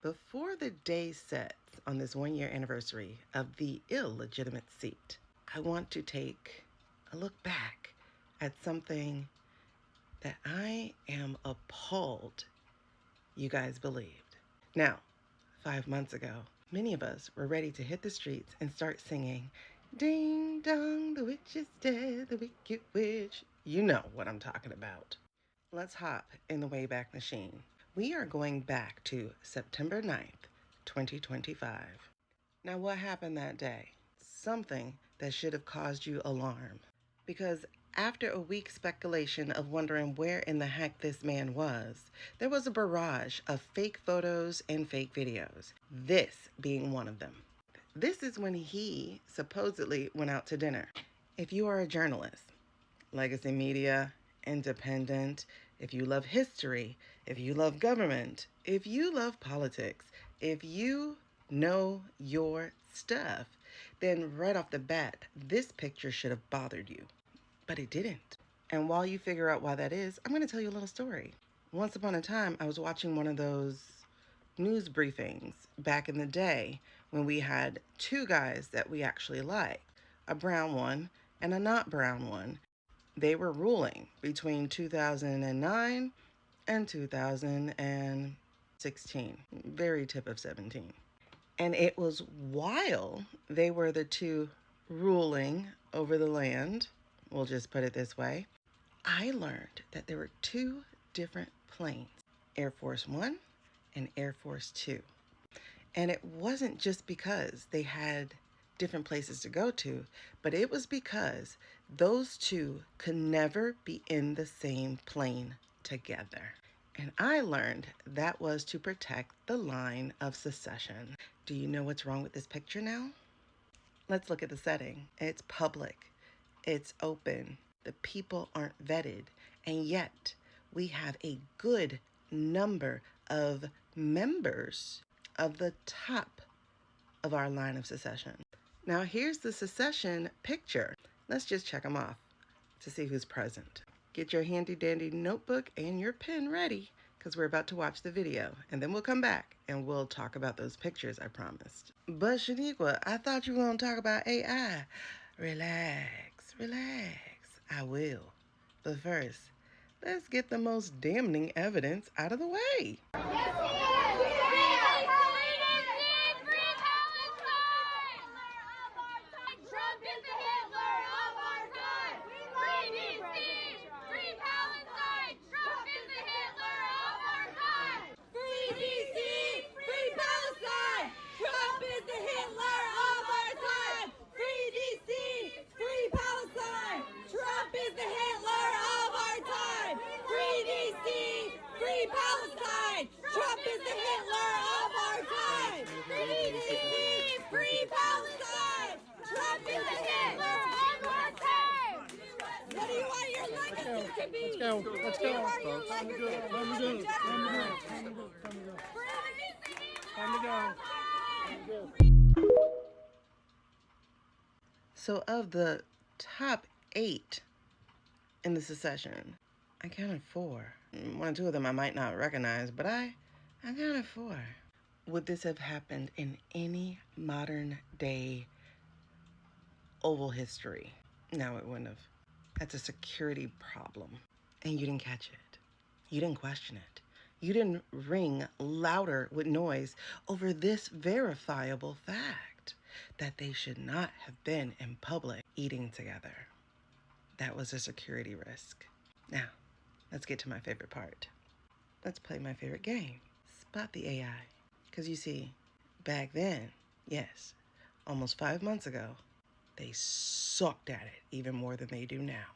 Before the day sets on this 1 year anniversary of the illegitimate seat, I want to take a look back at something that I am appalled you guys believed. Now, 5 months ago, many of us were ready to hit the streets and start singing, "Ding dong, the witch is dead, the wicked witch." You know what I'm talking about. Let's hop in the Wayback Machine. We are going back to September 9th, 2025. Now, what happened that day? Something that should have caused you alarm. Because after a week's speculation of wondering where in the heck this man was, there was a barrage of fake photos and fake videos, this being one of them. This is when he supposedly went out to dinner. If you are a journalist, legacy media, independent, if you love history, if you love government, if you love politics, if you know your stuff, then right off the bat, this picture should have bothered you. But it didn't. And while you figure out why that is, I'm going to tell you a little story. Once upon a time, I was watching one of those news briefings back in the day when we had two guys that we actually liked, a brown one and a not brown one. They were ruling between 2009 and 2016, very tip of 17. And it was while they were the two ruling over the land, we'll just put it this way, I learned that there were two different planes, Air Force One and Air Force Two. And it wasn't just because they had different places to go to, but it was because those two could never be in the same plane together. And I learned that was to protect the line of succession. Do you know what's wrong with this picture now? Let's look at the setting. It's public, it's open, the people aren't vetted, and yet we have a good number of members of the top of our line of succession. Now here's the succession picture. Let's just check them off to see who's present. Get your handy dandy notebook and your pen ready because we're about to watch the video, and then we'll come back and we'll talk about those pictures I promised. But Shaniqua, I thought you were going to talk about AI. Relax, relax. I will. But first, let's get the most damning evidence out of the way. Let's go. Let's go. Time to go. So of the top 8 in the succession, I counted 4. One or two of them I might not recognize, but I counted 4. Would this have happened in any modern day oval history? No, it wouldn't have. That's a security problem. And you didn't catch it. You didn't question it. You didn't ring louder with noise over this verifiable fact that they should not have been in public eating together. That was a security risk. Now, let's get to my favorite part. Let's play my favorite game, Spot the AI. Because you see, back then, yes, almost 5 months ago, they sucked at it even more than they do now.